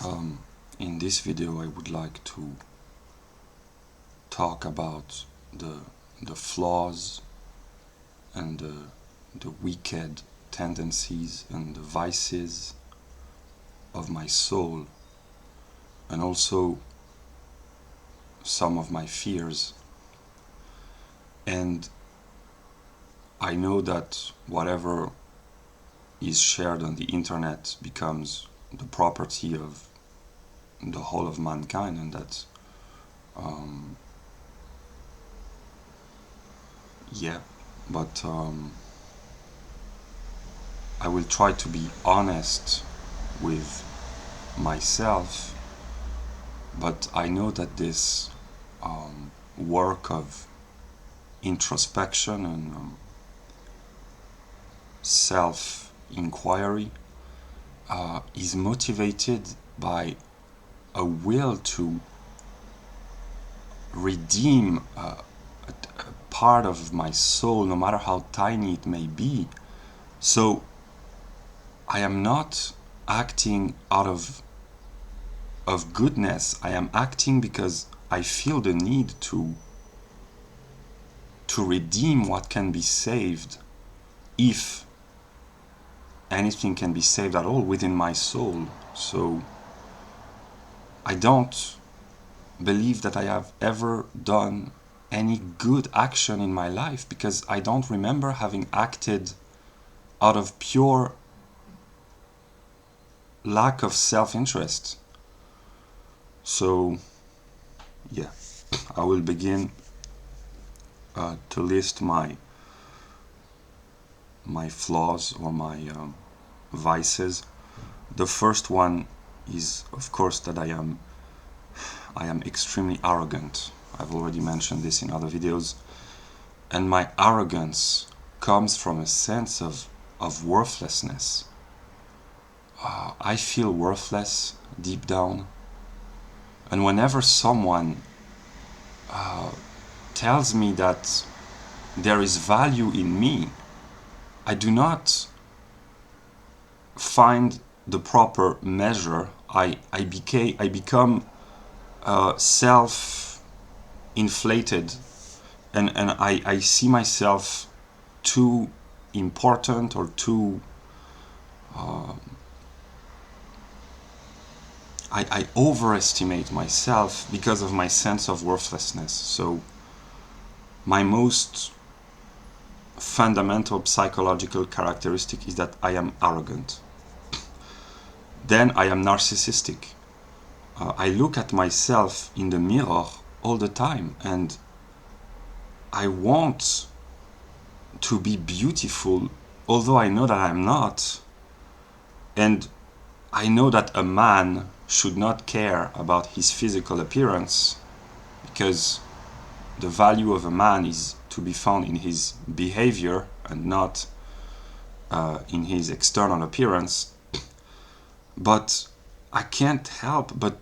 In this video I would like to talk about the flaws and the wicked tendencies and the vices of my soul, and also some of my fears. And I know that whatever is shared on the internet becomes the property of the whole of mankind, and that but I will try to be honest with myself, but I know that this work of introspection and self-inquiry is motivated by a will to redeem a part of my soul, no matter how tiny it may be. So I am not acting out of goodness. I am acting because I feel the need to redeem what can be saved, if anything can be saved at all within my soul. So I don't believe that I have ever done any good action in my life, because I don't remember having acted out of pure lack of self-interest. So yeah, I will begin to list my flaws or my vices. The first one is, of course, that I am extremely arrogant. I've already mentioned this in other videos, and my arrogance comes from a sense of worthlessness. I feel worthless deep down, and whenever someone tells me that there is value in me, I do not find the proper measure. I become self-inflated, and I see myself too important, or too I overestimate myself because of my sense of worthlessness. So my most fundamental psychological characteristic is that I am arrogant. Then I am narcissistic. I look at myself in the mirror all the time, and I want to be beautiful, although I know that I'm not. And I know that a man should not care about his physical appearance, because the value of a man is to be found in his behavior and not in his external appearance. But I can't help but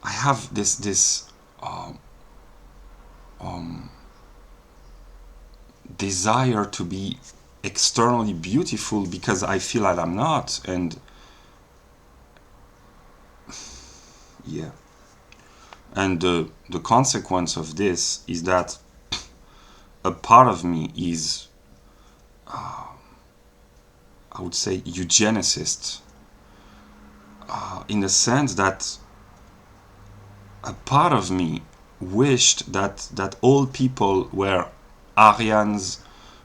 I have this desire to be externally beautiful, because I feel that I'm not. And yeah, and the consequence of this is that a part of me is I would say eugenicist, in the sense that a part of me wished that all people were Aryans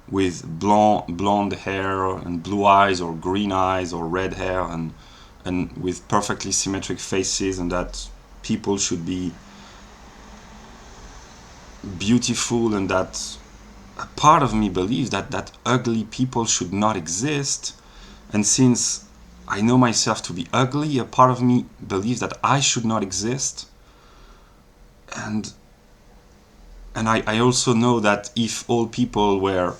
with blonde hair and blue eyes, or green eyes, or red hair, and with perfectly symmetric faces, and that people should be beautiful, and that a part of me believes that ugly people should not exist. And since I know myself to be ugly, a part of me believes that I should not exist. And I also know that if all people were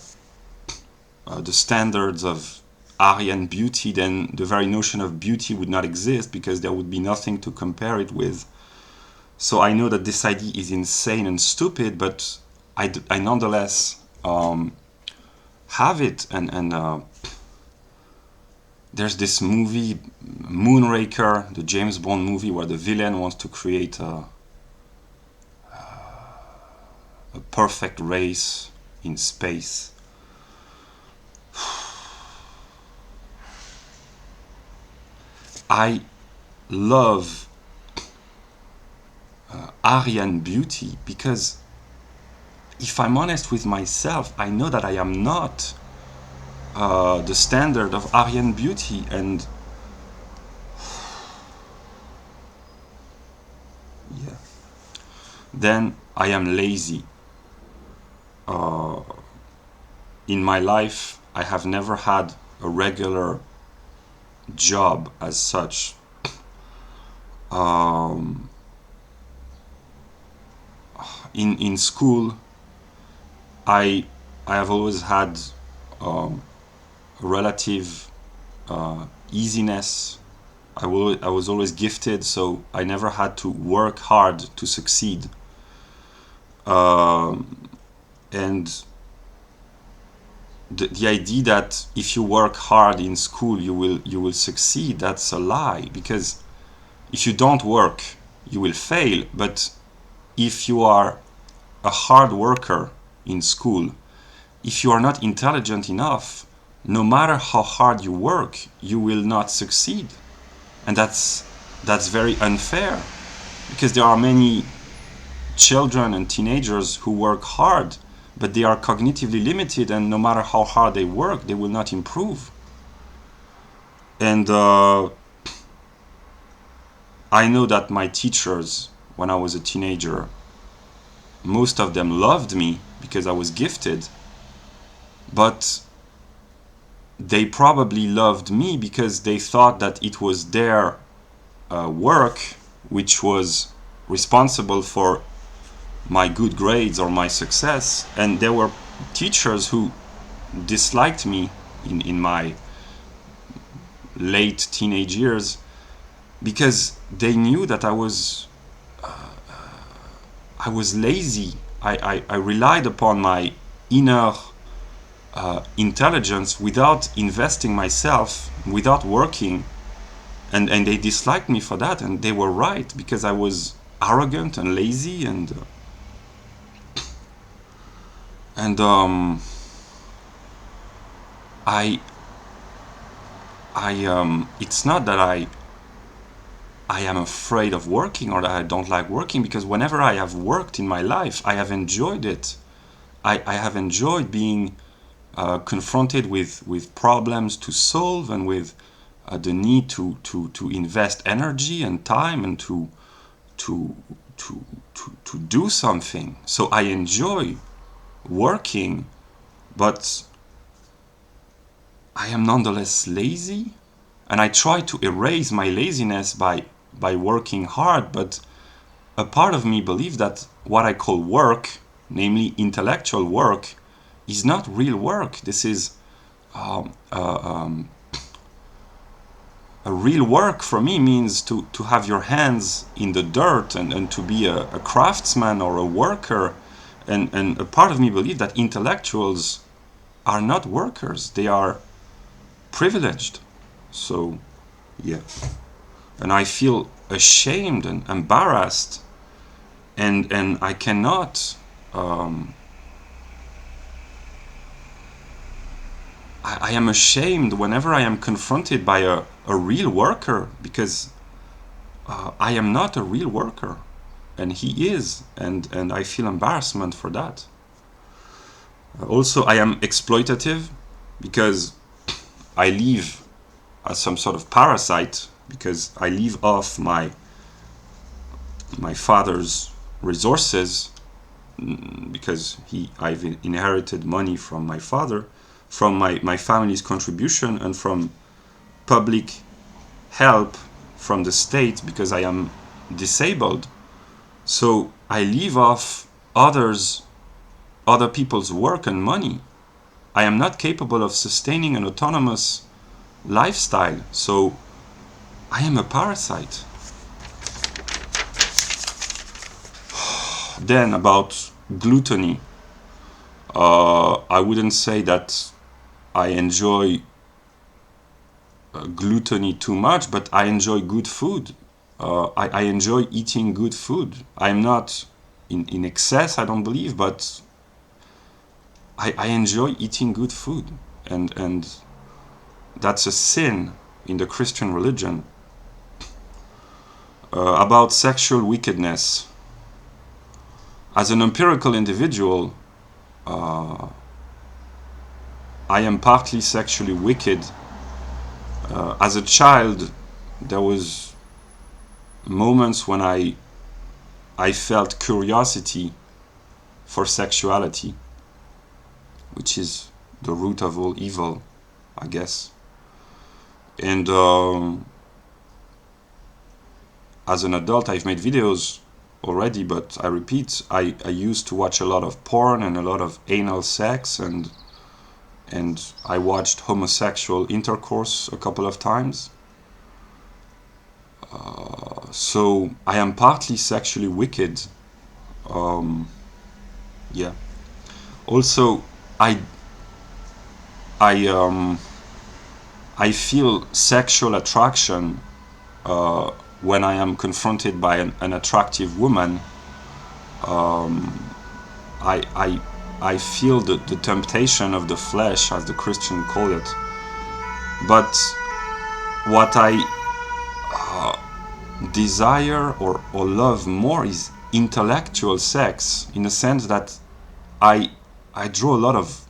the standards of Aryan beauty, then the very notion of beauty would not exist, because there would be nothing to compare it with. So I know that this idea is insane and stupid, but I nonetheless have it, and there's this movie, Moonraker, the James Bond movie, where the villain wants to create a perfect race in space. I love Aryan beauty because, if I'm honest with myself, I know that I am not the standard of Aryan beauty, and yeah. Then I am lazy. In my life, I have never had a regular job as such. In school, I have always had relative easiness. I was always gifted, so I never had to work hard to succeed. And the idea that if you work hard in school you will succeed, that's a lie, because if you don't work you will fail. But if you are a hard worker in school, if you are not intelligent enough, no matter how hard you work, you will not succeed. And that's very unfair, because there are many children and teenagers who work hard, but they are cognitively limited, and no matter how hard they work, they will not improve. And I know that my teachers, when I was a teenager, most of them loved me because I was gifted, but they probably loved me because they thought that it was their work which was responsible for my good grades or my success. And there were teachers who disliked me in my late teenage years because they knew that I was lazy. I relied upon my inner intelligence without investing myself, without working, and they disliked me for that, and they were right, because I was arrogant and lazy, and it's not that I am afraid of working or that I don't like working, because whenever I have worked in my life, I have enjoyed it. I have enjoyed being confronted with problems to solve, and with the need to invest energy and time, and to do something. So I enjoy working, but I am nonetheless lazy, and I try to erase my laziness by working hard. But a part of me believes that what I call work, namely intellectual work, is not real work. This is a real work for me means to have your hands in the dirt, and to be a craftsman or a worker. And a part of me believes that intellectuals are not workers, they are privileged. So, yeah. And I feel ashamed and embarrassed, and I cannot I am ashamed whenever I am confronted by a real worker, because I am not a real worker, and he is, and I feel embarrassment for that. Also, I am exploitative because I live as some sort of parasite, because I live off my father's resources, because I've inherited money from my father, from my family's contribution, and from public help from the state, because I am disabled. So I live off other people's work and money. I am not capable of sustaining an autonomous lifestyle, so I am a parasite. Then about gluttony, I wouldn't say that I enjoy gluttony too much, but I enjoy good food. I enjoy eating good food. I'm not in excess, I don't believe, but I enjoy eating good food. And that's a sin in the Christian religion. About sexual wickedness. As an empirical individual, I am partly sexually wicked. As a child, there was moments when I felt curiosity for sexuality, which is the root of all evil, I guess. And as an adult, I've made videos already, but I repeat, I used to watch a lot of porn and a lot of anal sex, and I watched homosexual intercourse a couple of times. So I am partly sexually wicked. Yeah. Also, I feel sexual attraction when I am confronted by an attractive woman. I feel the temptation of the flesh, as the Christians call it. But what I desire or love more is intellectual sex, in the sense that I draw a lot of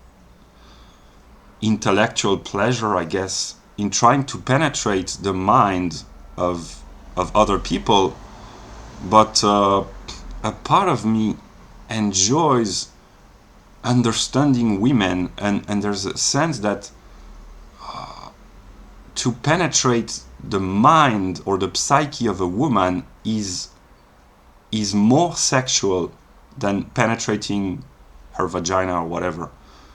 intellectual pleasure, I guess, in trying to penetrate the mind of other people. But a part of me enjoys understanding women, and there's a sense that to penetrate the mind or the psyche of a woman is more sexual than penetrating her vagina or whatever.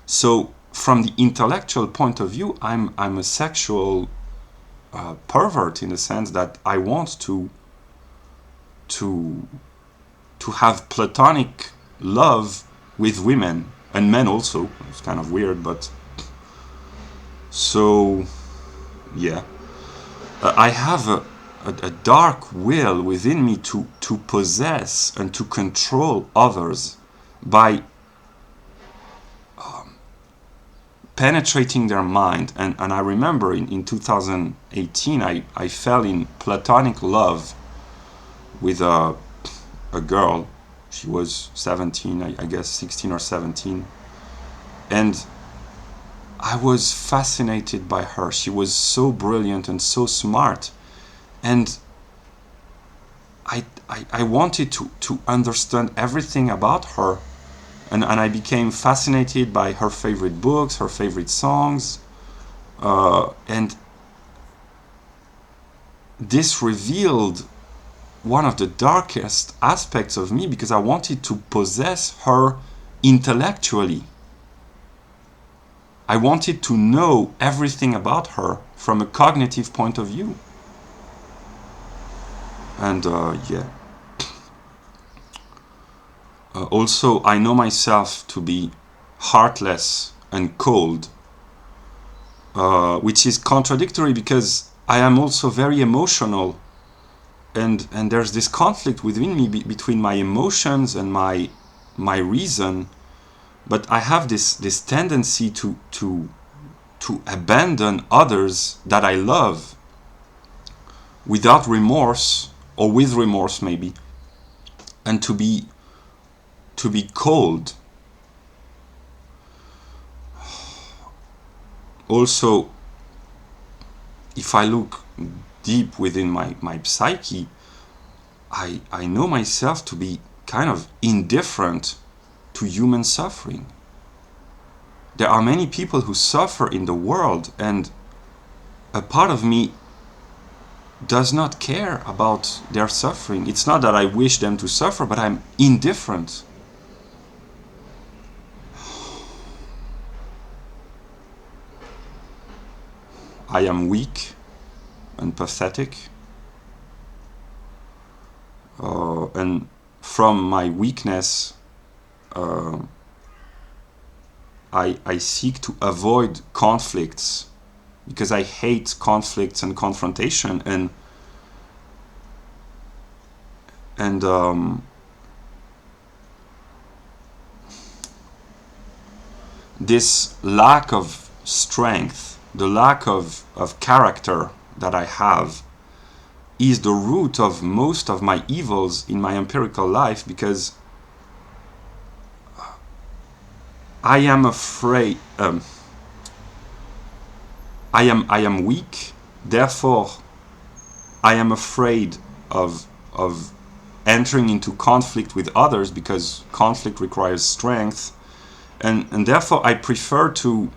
So from the intellectual point of view, I'm a sexual pervert, in the sense that I want to have platonic love with women and men also. It's kind of weird, but so yeah. I have a dark will within me to possess and to control others by penetrating their mind. And I remember in 2018 I fell in platonic love with a girl. She was 17, I guess 16 or 17, and I was fascinated by her. She was so brilliant and so smart, and I wanted to understand everything about her, and I became fascinated by her favorite books, her favorite songs, and this revealed one of the darkest aspects of me, because I wanted to possess her intellectually. I wanted to know everything about her from a cognitive point of view. And yeah. Also, I know myself to be heartless and cold, which is contradictory, because I am also very emotional, and there's this conflict within me between my emotions and my reason. But I have this tendency to abandon others that I love without remorse, or with remorse maybe, and to be cold. Also, if I look deep within my psyche, I know myself to be kind of indifferent to human suffering. There are many people who suffer in the world, and a part of me does not care about their suffering. It's not that I wish them to suffer, but I'm indifferent. I am weak and pathetic, and from my weakness, I seek to avoid conflicts because I hate conflicts and confrontation, and this lack of strength, the lack of character that I have, is the root of most of my evils in my empirical life, because I am afraid. I am weak. Therefore, I am afraid of entering into conflict with others, because conflict requires strength, and therefore I prefer to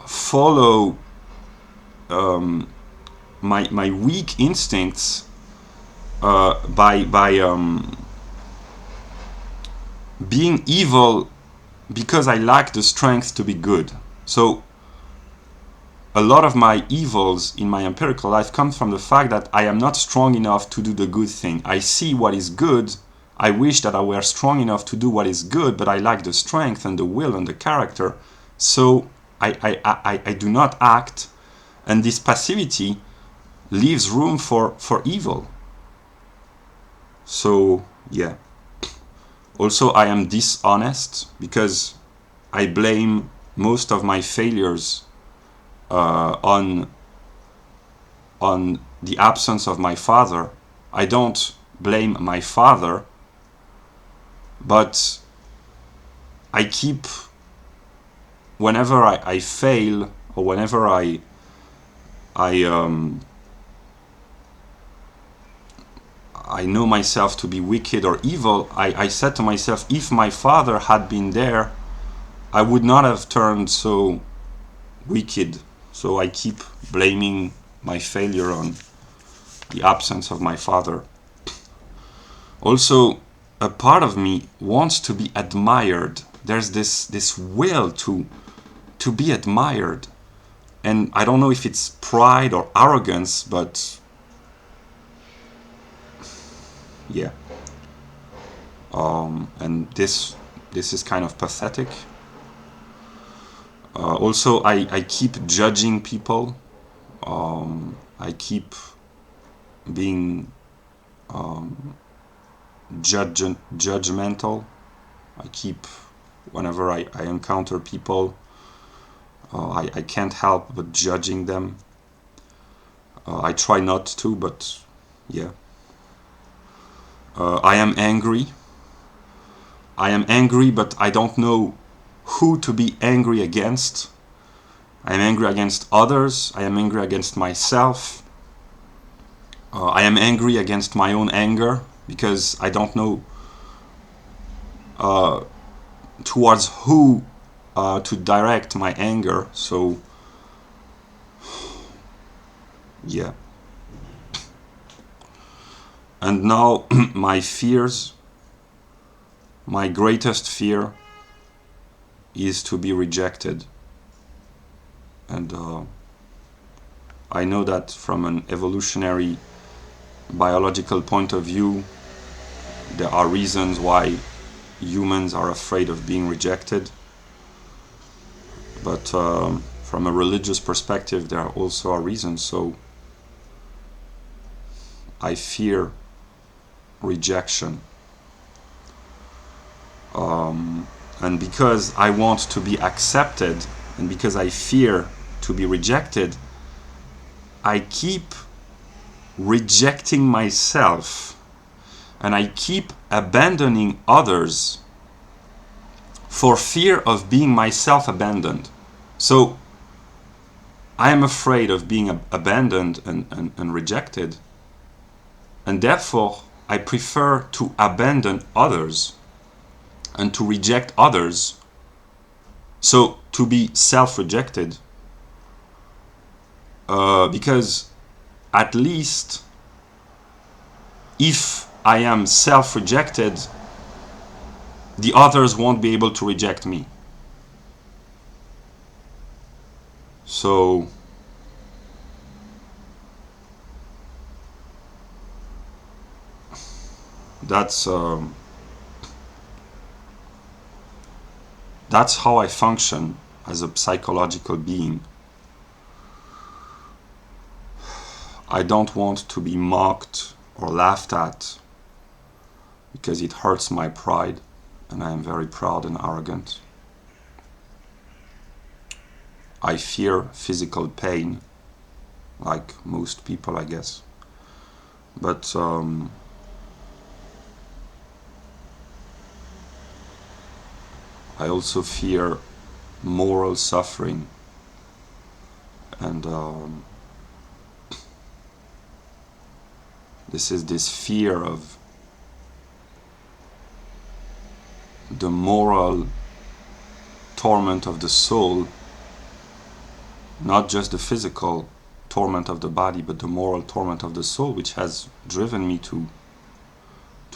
follow my weak instincts by being evil, because I lack the strength to be good. So a lot of my evils in my empirical life come from the fact that I am not strong enough to do the good thing. I see what is good. I wish that I were strong enough to do what is good, but I lack the strength and the will and the character. So I do not act, and this passivity leaves room for evil. So yeah. Also, I am dishonest, because I blame most of my failures on the absence of my father. I don't blame my father, but I keep, whenever I fail, or whenever I know myself to be wicked or evil, I said to myself, if my father had been there, I would not have turned so wicked. So I keep blaming my failure on the absence of my father. Also, a part of me wants to be admired. There's this will to be admired. And I don't know if it's pride or arrogance, but yeah. And this is kind of pathetic. Also, I keep judging people. I keep being judgmental. I keep, whenever I encounter people, I can't help but judging them. I try not to, but yeah. I am angry. I am angry, but I don't know who to be angry against. I am angry against others. I am angry against myself. I am angry against my own anger, because I don't know towards who to direct my anger. So yeah. And now my fears, my greatest fear is to be rejected. And I know that from an evolutionary biological point of view, there are reasons why humans are afraid of being rejected. But from a religious perspective, there are also reasons. So I fear rejection. And because I want to be accepted, and because I fear to be rejected, I keep rejecting myself, and I keep abandoning others for fear of being myself abandoned. So I am afraid of being abandoned and rejected, and therefore I prefer to abandon others and to reject others, so to be self-rejected, because at least if I am self-rejected, the others won't be able to reject me. So that's how I function. as a psychological being. I don't want to be mocked or laughed at because it hurts my pride, and I am very proud and arrogant. I fear physical pain, like most people, I guess. But I also fear moral suffering, and this fear of the moral torment of the soul, not just the physical torment of the body, but the moral torment of the soul, which has driven me to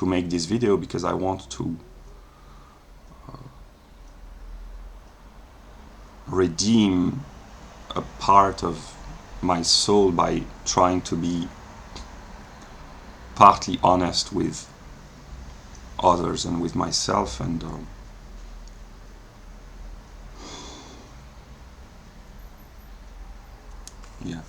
make this video, because I want to redeem a part of my soul by trying to be partly honest with others and with myself, and yeah.